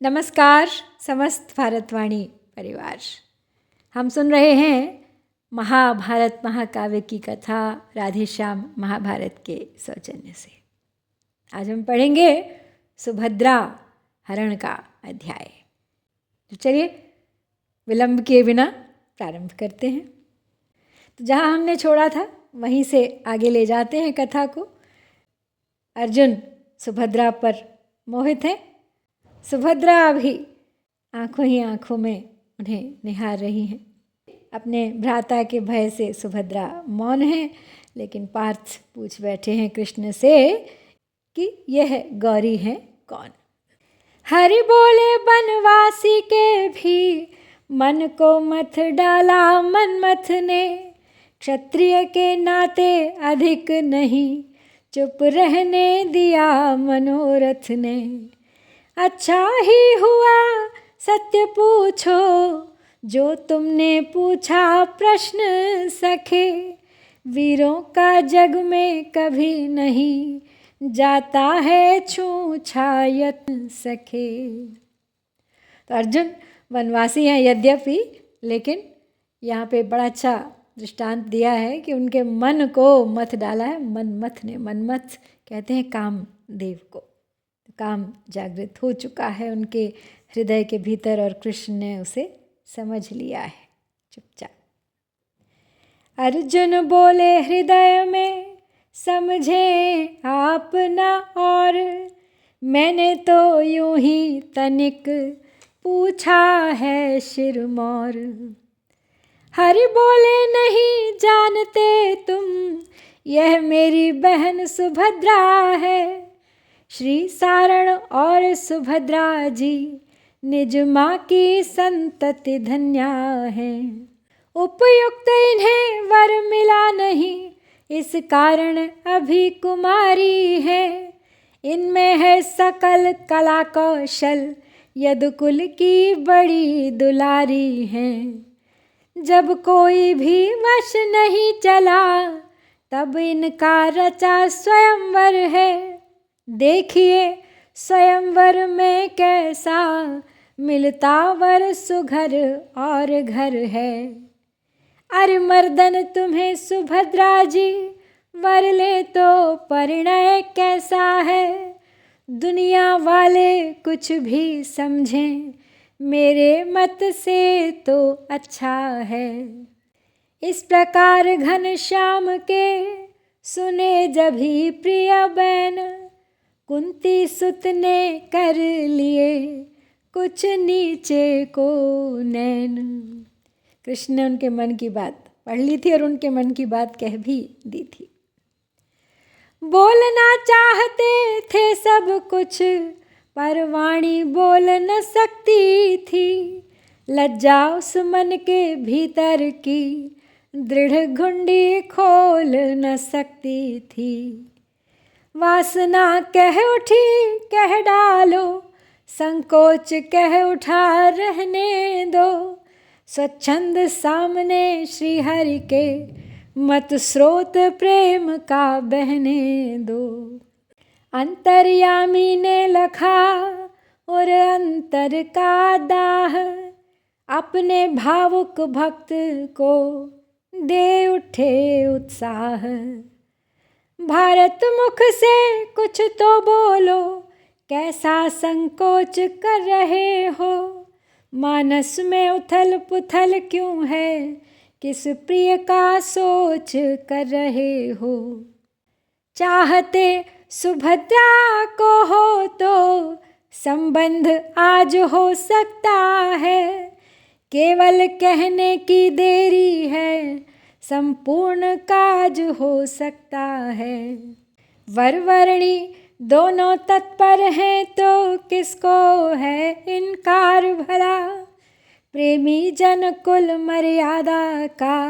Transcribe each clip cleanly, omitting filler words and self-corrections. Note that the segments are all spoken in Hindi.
नमस्कार समस्त भारतवाणी परिवार। हम सुन रहे हैं महाभारत महाकाव्य की कथा राधेश्याम महाभारत के सौजन्य से। आज हम पढ़ेंगे सुभद्रा हरण का अध्याय। तो चलिए विलंब किए बिना प्रारंभ करते हैं। तो जहाँ हमने छोड़ा था वहीं से आगे ले जाते हैं कथा को। अर्जुन सुभद्रा पर मोहित है। सुभद्रा अभी आंखों ही आंखों में उन्हें निहार रही हैं। अपने भ्राता के भय से सुभद्रा मौन है, लेकिन पार्थ पूछ बैठे हैं कृष्ण से कि यह गौरी है कौन। हरि बोले बनवासी के भी मन को मत डाला मनमथ ने, क्षत्रिय के नाते अधिक नहीं चुप रहने दिया मनोरथ ने। अच्छा ही हुआ सत्य पूछो जो तुमने पूछा प्रश्न सखे, वीरों का जग में कभी नहीं जाता है छूछा यत्न सखे। तो अर्जुन वनवासी हैं यद्यपि, लेकिन यहाँ पे बड़ा अच्छा दृष्टांत दिया है कि उनके मन को मथ डाला है मनमथ ने। मनमथ कहते हैं कामदेव को। काम जागृत हो चुका है उनके हृदय के भीतर और कृष्ण ने उसे समझ लिया है चुपचाप। अर्जुन बोले हृदय में समझे आप न और, मैंने तो यूं ही तनिक पूछा है शिरमौर। हरि बोले नहीं जानते तुम यह मेरी बहन सुभद्रा है, श्री सारण और सुभद्रा जी निज माँ की संतति धन्या है। उपयुक्त इन्हें वर मिला नहीं इस कारण अभी कुमारी है, इनमें है सकल कला कौशल यदुकुल की बड़ी दुलारी है। जब कोई भी वश नहीं चला तब इनका रचा स्वयंवर है, देखिए स्वयंवर में कैसा मिलता वर सुघर और घर है। अरे मर्दन तुम्हें सुभद्रा जी वर ले तो परिणय कैसा है, दुनिया वाले कुछ भी समझें मेरे मत से तो अच्छा है। इस प्रकार घनश्याम के सुने जभी प्रिय बैन, कुंती सुत ने कर लिए कुछ नीचे को नैन। कृष्ण ने उनके मन की बात पढ़ ली थी और उनके मन की बात कह भी दी थी। बोलना चाहते थे सब कुछ पर वाणी बोल न सकती थी, लज्जा उस मन के भीतर की दृढ़ घुंडी खोल न सकती थी। वासना कह उठी कह डालो, संकोच कह उठा रहने दो, स्वच्छंद सामने श्री हरि के मत स्रोत प्रेम का बहने दो। अंतर्यामी ने लखा और अंतर का दाह, अपने भावुक भक्त को दे उठे उत्साह। भारत मुख से कुछ तो बोलो, कैसा संकोच कर रहे हो, मानस में उथल पुथल क्यों है, किस प्रिय का सोच कर रहे हो। चाहते सुभद्रा को हो तो संबंध आज हो सकता है, केवल कहने की देरी है संपूर्ण काज हो सकता है। वरवर्णी दोनों तत्पर हैं तो किसको है इनकार भला, प्रेमी जन कुल मर्यादा का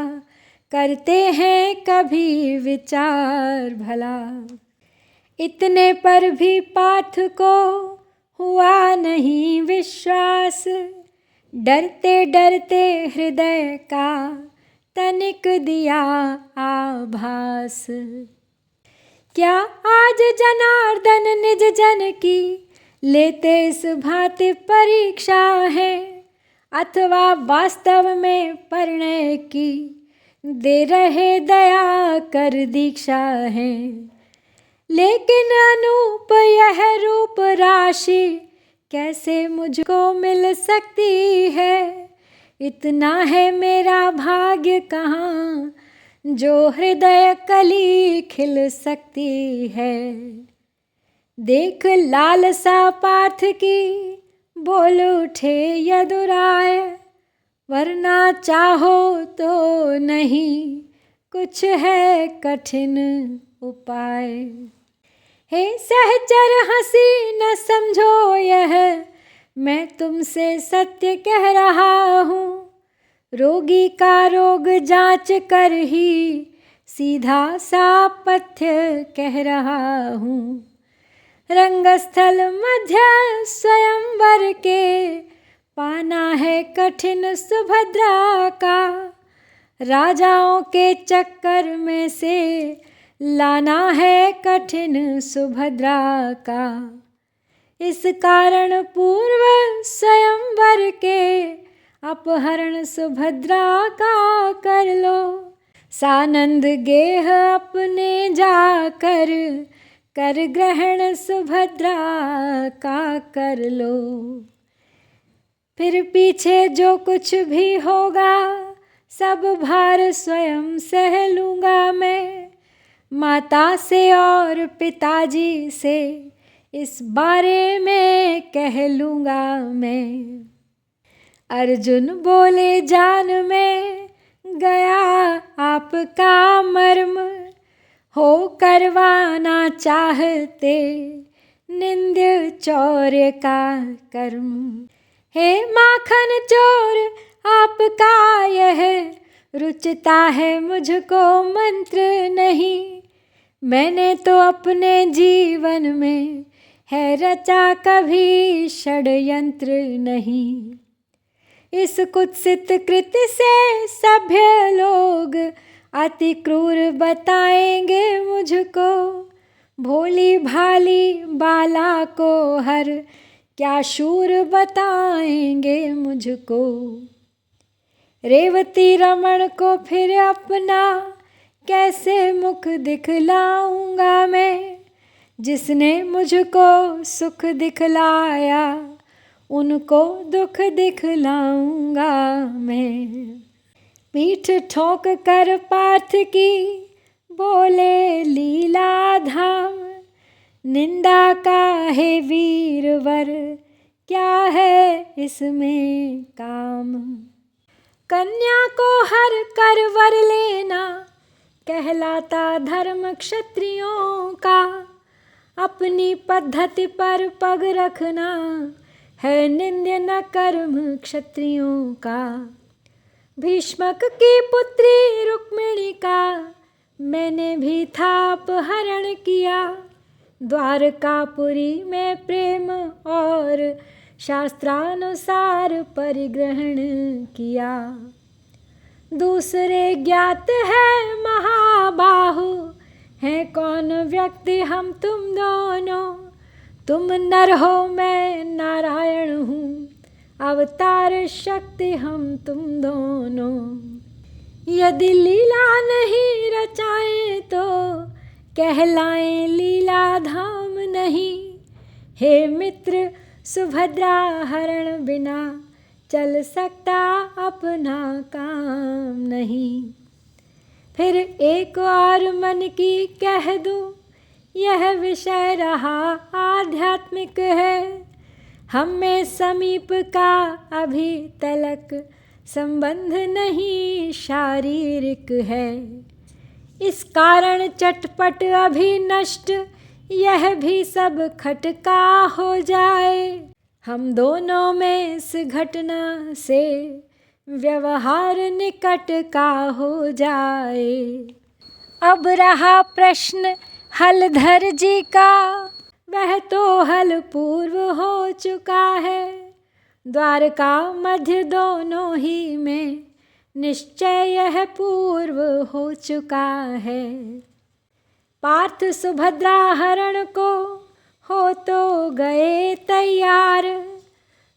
करते हैं कभी विचार भला। इतने पर भी पार्थ को हुआ नहीं विश्वास, डरते डरते हृदय का तनिक दिया आभास। क्या आज जनार्दन निज जन की लेते इस भांति परीक्षा है, अथवा वास्तव में परिणय की दे रहे दया कर दीक्षा है। लेकिन अनूप यह रूप राशि कैसे मुझको मिल सकती है, इतना है मेरा भाग्य कहाँ जो हृदय कली खिल सकती है। देख लालसा पार्थ की बोल उठे यदुराय, वरना चाहो तो नहीं कुछ है कठिन उपाय। हे सहचर हंसी न समझो यह मैं तुमसे सत्य कह रहा हूँ, रोगी का रोग जांच कर ही सीधा सा पथ्य कह रहा हूँ। रंगस्थल मध्य स्वयंवर के पाना है कठिन सुभद्रा का, राजाओं के चक्कर में से लाना है कठिन सुभद्रा का। इस कारण पूर्व स्वयंवर के अपहरण सुभद्रा का कर लो, सानंद गेह अपने जाकर कर ग्रहण सुभद्रा का कर लो। फिर पीछे जो कुछ भी होगा सब भार स्वयं सह लूँगा मैं, माता से और पिताजी से इस बारे में कह लूँगा मैं। अर्जुन बोले जान में गया आपका मर्म, हो करवाना चाहते निंद्य चौर्य का कर्म। हे माखन चोर आपका यह रुचता है मुझको मंत्र नहीं, मैंने तो अपने जीवन में है रचा कभी षड्यंत्र नहीं। इस कुत्सित कृत्य से सभ्य लोग अति क्रूर बताएंगे मुझको, भोली भाली बाला को हर क्या शूर बताएंगे मुझको। रेवती रमण को फिर अपना कैसे मुख दिखलाऊंगा मैं, जिसने मुझको सुख दिखलाया उनको दुख दिखलाऊंगा मैं। पीठ ठोक कर पार्थ की बोले लीला धाम, निंदा का है वीरवर क्या है इसमें काम। कन्या को हर कर वर लेना कहलाता धर्म क्षत्रियों का, अपनी पद्धति पर पग रखना है निंद्य न कर्म क्षत्रियों का। भीष्मक की पुत्री रुक्मिणी का मैंने भी था अपहरण किया, द्वारकापुरी में प्रेम और शास्त्रानुसार परिग्रहण किया। दूसरे ज्ञात है महाबाहु है कौन व्यक्ति हम तुम दोनों, तुम नर हो मैं नारायण हूँ, अवतार शक्ति हम तुम दोनों। यदि लीला नहीं रचाएं तो कहलाएं लीला धाम नहीं। हे मित्र सुभद्रा हरण बिना चल सकता अपना काम नहीं। फिर एक और मन की कह दूं, यह विषय रहा आध्यात्मिक है, हम में समीप का अभी तलक संबंध नहीं शारीरिक है। इस कारण चटपट अभी नष्ट यह भी सब खटका हो जाए, हम दोनों में इस घटना से व्यवहार निकट का हो जाए। अब रहा प्रश्न हलधर जी का, वह तो हल पूर्व हो चुका है, द्वारका मध्य दोनों ही में निश्चय यह पूर्व हो चुका है। पार्थ सुभद्रा हरण को हो तो गए तैयार,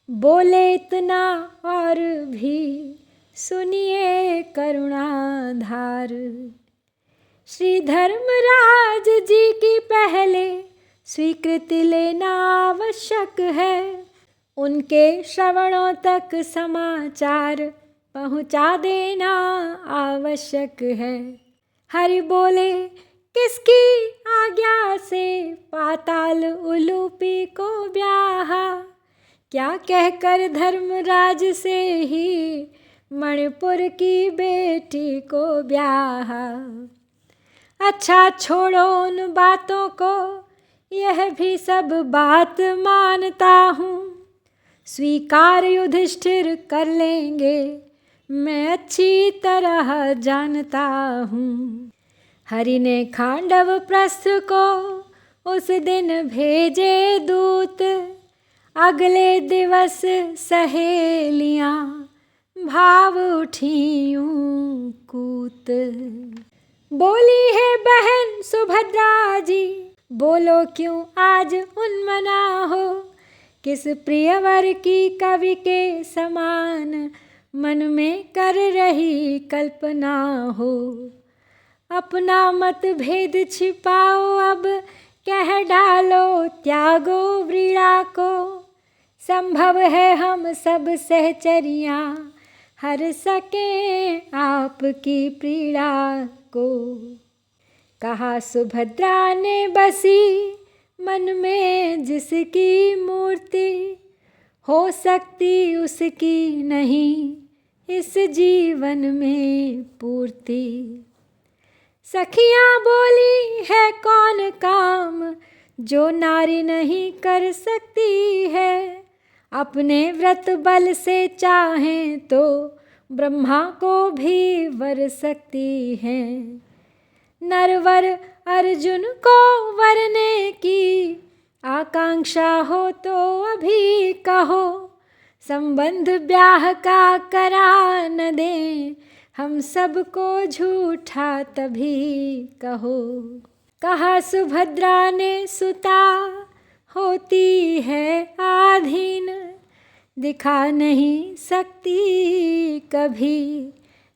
बोले इतना और भी सुनिए करुणाधार। श्री धर्मराज जी की पहले स्वीकृति लेना आवश्यक है, उनके श्रवणों तक समाचार पहुँचा देना आवश्यक है। हरि बोले किसकी आज्ञा से पाताल उलूपी को ब्याहा, क्या कहकर धर्मराज से ही मणिपुर की बेटी को ब्याहा। अच्छा छोड़ो उन बातों को, यह भी सब बात मानता हूँ, स्वीकार युधिष्ठिर कर लेंगे मैं अच्छी तरह जानता हूँ। हरि ने खांडव प्रस्थ को उस दिन भेजे दूत, अगले दिवस सहेलियाँ भाव उठीं कूत। बोली है बहन सुभद्रा जी, बोलो क्यों आज उन्मना हो, किस प्रियवर की कवि के समान मन में कर रही कल्पना हो। अपना मत भेद छिपाओ अब, कह डालो त्यागो व्रीड़ा को, संभव है हम सब सहचरियाँ हर सके आपकी पीड़ा को। कहा सुभद्रा ने बसी मन में जिसकी मूर्ति, हो सकती उसकी नहीं इस जीवन में पूर्ति। सखियाँ बोली है कौन काम जो नारी नहीं कर सकती है, अपने व्रत बल से चाहें तो ब्रह्मा को भी वर सकती है। नरवर अर्जुन को वरने की आकांक्षा हो तो अभी कहो, संबंध ब्याह का करा न दे हम सबको झूठा तभी कहो। कहा सुभद्रा ने सुता होती है आधीन, दिखा नहीं सकती कभी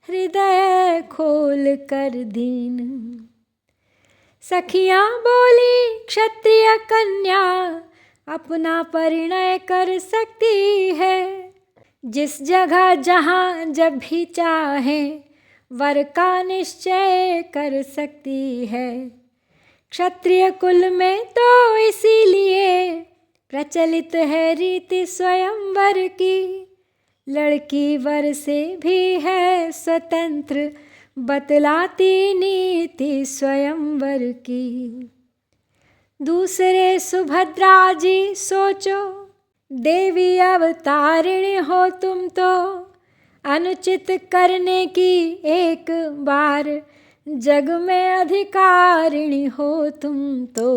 हृदय खोल कर दीन। सखियाँ बोली क्षत्रिय कन्या अपना परिणय कर सकती है, जिस जगह जहाँ जब भी चाहे वर का निश्चय कर सकती है। क्षत्रिय कुल में तो इसीलिए प्रचलित है रीति स्वयंवर की, लड़की वर से भी है स्वतंत्र बतलाती नीति स्वयंवर की। दूसरे सुभद्रा जी सोचो, देवी अवतारिणी हो तुम तो, अनुचित करने की एक बार जग में अधिकारिणी हो तुम तो।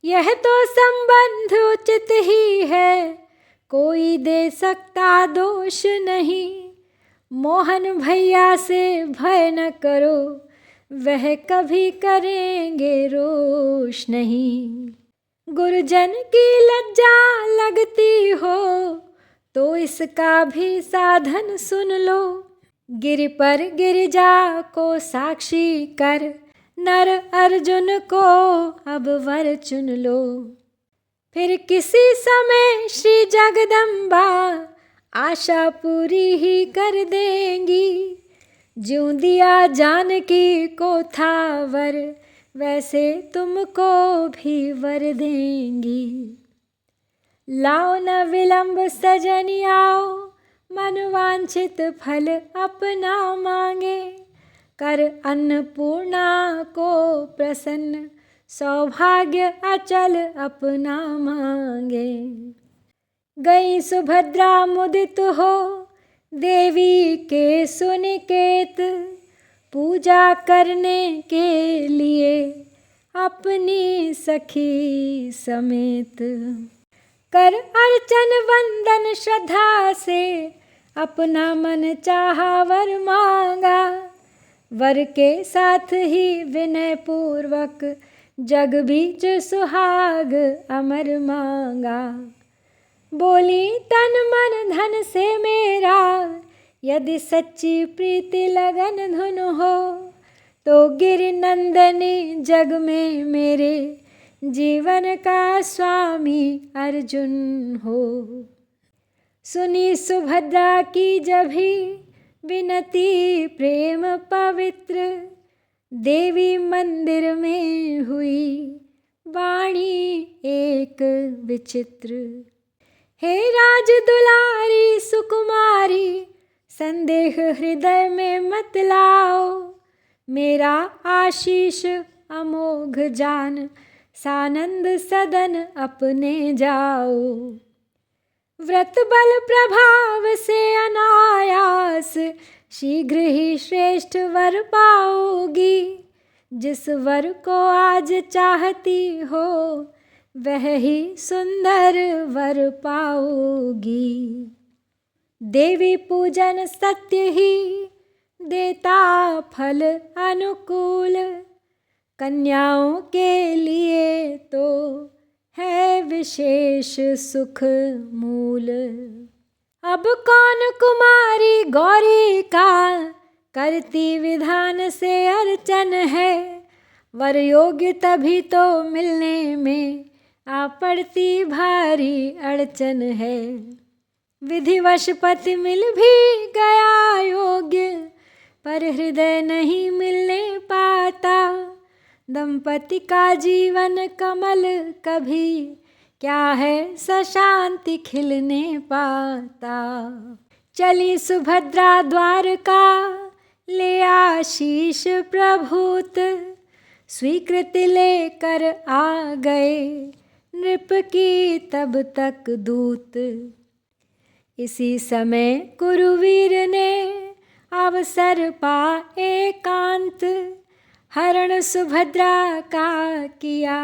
यह तो संबंध उचित ही है, कोई दे सकता दोष नहीं, मोहन भैया से भय न करो, वह कभी करेंगे रोष नहीं। गुरुजन की लज्जा लगती हो तो इसका भी साधन सुन लो, गिर पर गिरिजा को साक्षी कर नर अर्जुन को अब वर चुन लो। फिर किसी समय श्री जगदम्बा आशा पूरी ही कर देंगी, ज्यों दिया जानकी को था वर वैसे तुमको भी वर देंगी। लाओ न विलंब सजनी आओ, मनवांछित फल अपना मांगे, कर अन्नपूर्णा को प्रसन्न सौभाग्य अचल अपना मांगे। गई सुभद्रा मुदित हो देवी के सुनिकेत, पूजा करने के लिए अपनी सखी समेत। कर अर्चन वंदन श्रद्धा से अपना मन चाहा वर मांगा, वर के साथ ही विनय पूर्वक जग बीच सुहाग अमर मांगा। बोली तन मन धन से मेरा, यदि सच्ची प्रीति लगन धुन हो, तो गिरि नंदनी जग में मेरे, जीवन का स्वामी अर्जुन हो। सुनी सुभद्रा की जभी विनती प्रेम पवित्र, देवी मंदिर में हुई वाणी एक विचित्र। हे राज दुलारी सुकुमारी, संदेह हृदय में मत लाओ, मेरा आशीष अमोघ जान, सानंद सदन अपने जाओ। व्रत बल प्रभाव से अनायास, शीघ्र ही श्रेष्ठ वर पाओगी, जिस वर को आज चाहती हो, वह ही सुंदर वर पाओगी। देवी पूजन सत्य ही देता फल अनुकूल, कन्याओं के लिए तो है विशेष सुख मूल। अब कौन कुमारी गौरी का, करती विधान से अर्चन है, वर योग्य तभी तो मिलने में, आ पड़ती भारी अड़चन है। विधिवश पति मिल भी गया योग्य, पर हृदय नहीं मिलने पाता, दंपति का जीवन कमल कभी, क्या है सशांति खिलने पाता। चली सुभद्रा द्वारका, ले आशीष प्रभूत, स्वीकृति लेकर आ गए, नृप की तब तक दूत। इसी समय कुरुवीर ने अवसर पा एकांत, हरण सुभद्रा का किया,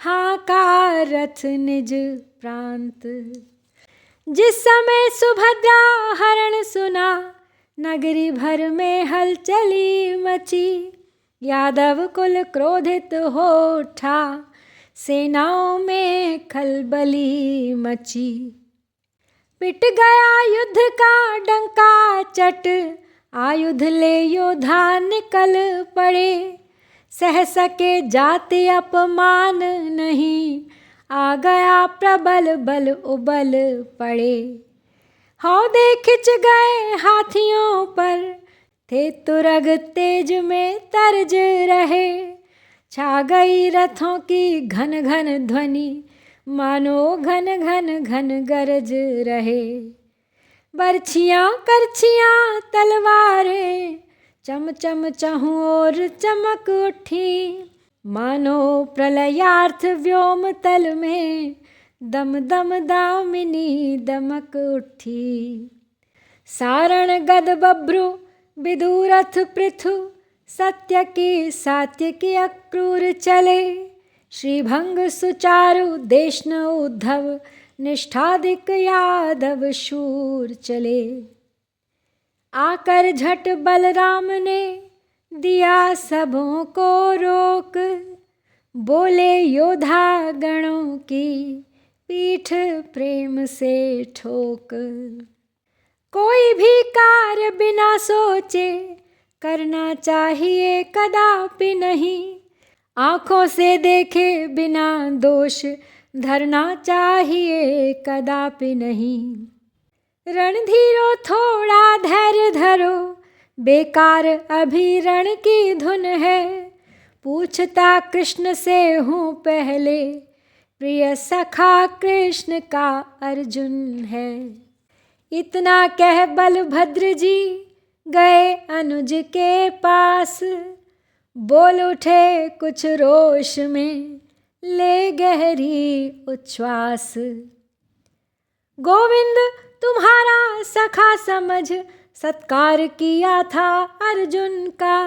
हाकार रथ निज प्रांत। जिस समय सुभद्रा हरण सुना, नगरी भर में हलचली मची, यादव कुल क्रोधित हो उठा, सेनाओं में खलबली मची। पिट गया युद्ध का डंका चट, आयुध ले योद्धा निकल पड़े, सह सके जाति अपमान नहीं, आ गया प्रबल बल उबल पड़े। हौदे खिंच गए हाथियों पर, थे तुरग तेज में तरज रहे, छा गई रथों की घन घन ध्वनि, मानो घन घन घन गरज रहे। बरछियाँ करछियाँ तलवारें, चम चम चहुँ ओर चमक उठी, मानो प्रलयार्थ व्योम तल में, दम दम दामिनी दमक उठी। सारण गद बभ्रु विदुरथ पृथु, सत्य की सात्य की अक्रूर चले, श्रीभंग सुचारु देशन उद्धव, निष्ठाधिक यादव शूर चले। आकर झट बलराम ने दिया सबों को रोक, बोले योद्धा गणों की पीठ प्रेम से ठोक। कोई भी कार्य बिना सोचे करना चाहिए कदापि नहीं, आँखों से देखे बिना दोष धरना चाहिए कदापि नहीं। रणधीरो थोड़ा धैर्य धरो, बेकार अभी रण की धुन है, पूछता कृष्ण से हूँ पहले, प्रिय सखा कृष्ण का अर्जुन है। इतना कह बलभद्र जी गए अनुज के पास, बोल उठे कुछ रोष में, ले गहरी उच्छ्वास। गोविंद तुम्हारा सखा समझ सत्कार किया था अर्जुन का,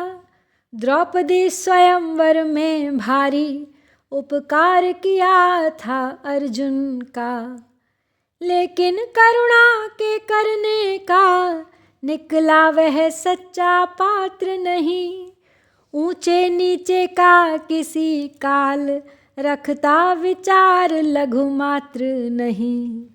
द्रौपदी स्वयंवर में भारी उपकार किया था अर्जुन का। लेकिन करुणा के करने का निकला वह सच्चा पात्र नहीं, ऊंचे नीचे का किसी काल रखता विचार लघु मात्र नहीं।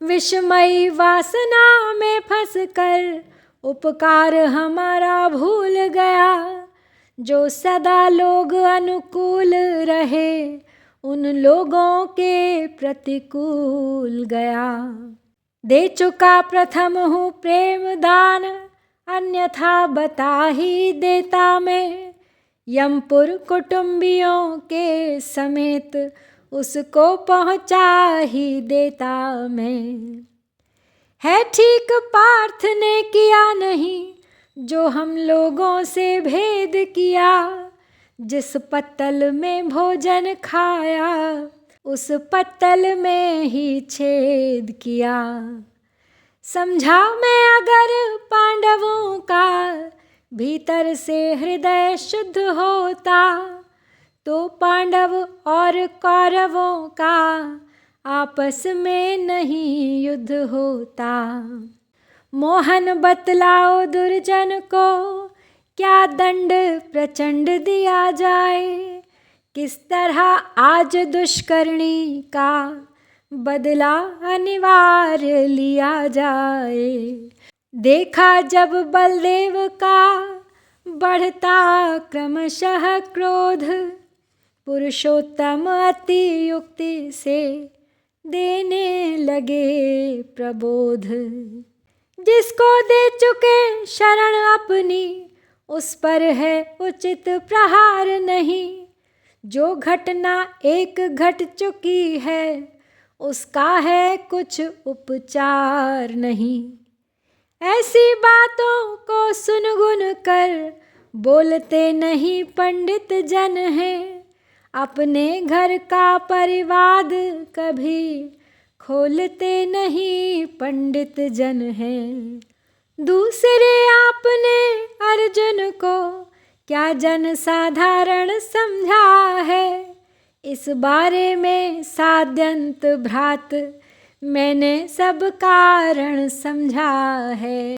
विषमयी वासना में फंस कर उपकार हमारा भूल गया। जो सदा लोग अनुकूल रहे उन लोगों के प्रतिकूल गया। दे चुका प्रथम हूँ प्रेम दान, अन्यथा बता ही देता मैं। यमपुर कुटुंबियों के समेत उसको पहुँचा ही देता मैं। है ठीक पार्थ ने किया नहीं जो हम लोगों से भेद किया। जिस पत्तल में भोजन खाया उस पत्तल में ही छेद किया। समझा मैं अगर पांडवों का भीतर से हृदय शुद्ध होता, तो पांडव और कौरवों का आपस में नहीं युद्ध होता। मोहन बतलाओ दुर्जन को क्या दंड प्रचंड दिया जाए। किस तरह आज दुष्कर्णी का बदला अनिवार्य लिया जाए। देखा जब बलदेव का बढ़ता क्रमशः क्रोध, पुरुषोत्तम अति युक्ति से देने लगे प्रबोध। जिसको दे चुके शरण अपनी उस पर है उचित प्रहार नहीं। जो घटना एक घट चुकी है उसका है कुछ उपचार नहीं। ऐसी बातों को सुन गुन कर बोलते नहीं पंडित जन हैं। अपने घर का परिवाद कभी खोलते नहीं पंडित जन हैं। दूसरे आपने अर्जुन को क्या जन साधारण समझा है। इस बारे में साध्यंत भ्रात मैंने सब कारण समझा है।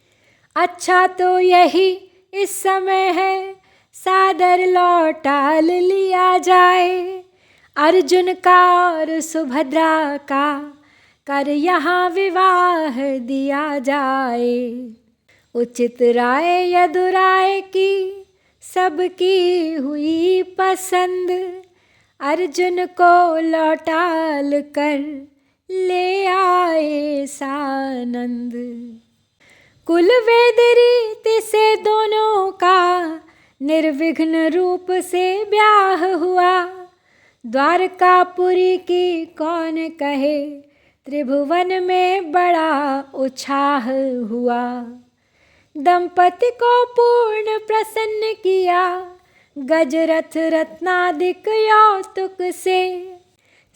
अच्छा तो यही इस समय है सादर लौटा लिया जाए। अर्जुन का और सुभद्रा का कर यहाँ विवाह दिया जाए। उचित राय यदुराय की सबकी हुई पसंद। अर्जुन को लौटाल कर ले आए सानंद। कुल वेद रीति से दोनों का निर्विघ्न रूप से ब्याह हुआ। द्वारकापुरी की कौन कहे त्रिभुवन में बड़ा उत्साह हुआ। दंपति को पूर्ण प्रसन्न किया गजरथ रत्नादिक यौतुक से।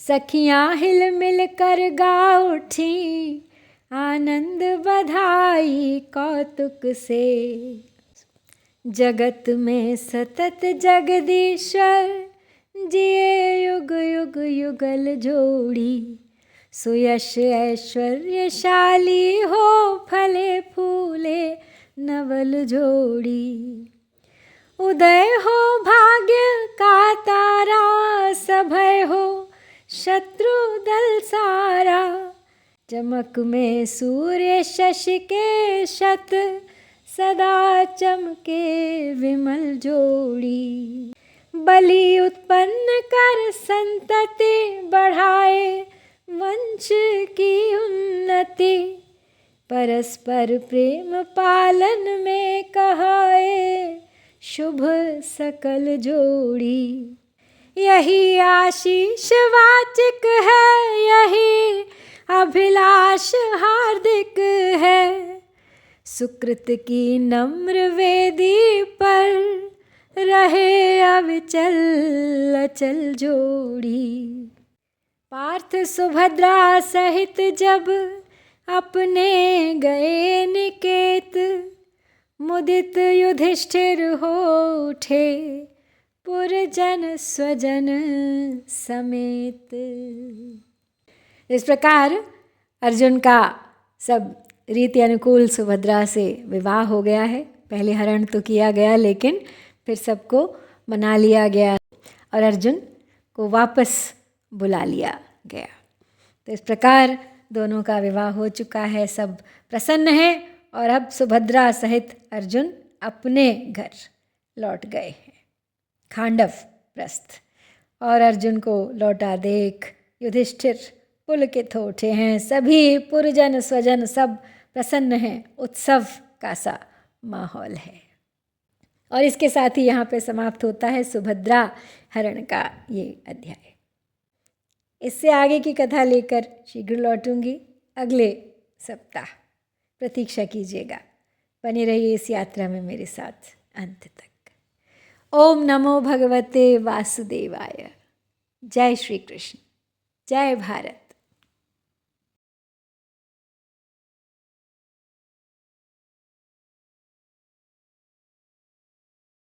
सखियां हिल मिल कर गा उठी आनंद बधाई कौतुक से। जगत में सतत जगदीश्वर जिए युग युग युगल जोड़ी। सुयश ऐश्वर्यशाली हो फले फूले नवल जोड़ी। उदय हो भाग्य का तारा सभय हो शत्रु दल सारा। चमक में सूर्य शशि के शत सदा चमके विमल जोड़ी। बलि उत्पन्न कर संतति बढ़ाए वंश की उन्नति। परस्पर प्रेम पालन में कहाए शुभ सकल जोड़ी। यही आशीष वाचिक है यही अभिलाष हार्दिक है। सुकृत की नम्र वेदी पर रहे अविचल अचल जोड़ी। पार्थ सुभद्रा सहित जब अपने गए निकेत। मुदित युधिष्ठिर हो उठे पुरजन स्वजन समेत। इस प्रकार अर्जुन का सब रीति अनुकूल सुभद्रा से विवाह हो गया है। पहले हरण तो किया गया लेकिन फिर सबको मना लिया गया और अर्जुन को वापस बुला लिया गया। तो इस प्रकार दोनों का विवाह हो चुका है, सब प्रसन्न हैं और अब सुभद्रा सहित अर्जुन अपने घर लौट गए हैं खांडव प्रस्थ। और अर्जुन को लौटा देख युधिष्ठिर पुलकित हो उठे हैं। सभी पुरजन स्वजन सब प्रसन्न हैं, उत्सव का सा माहौल है। और इसके साथ ही यहाँ पे समाप्त होता है सुभद्रा हरण का ये अध्याय। इससे आगे की कथा लेकर शीघ्र लौटूंगी अगले सप्ताह। प्रतीक्षा कीजिएगा, बने रहिए इस यात्रा में मेरे साथ अंत तक। ओम नमो भगवते वासुदेवाय। जय श्री कृष्ण, जय भारत।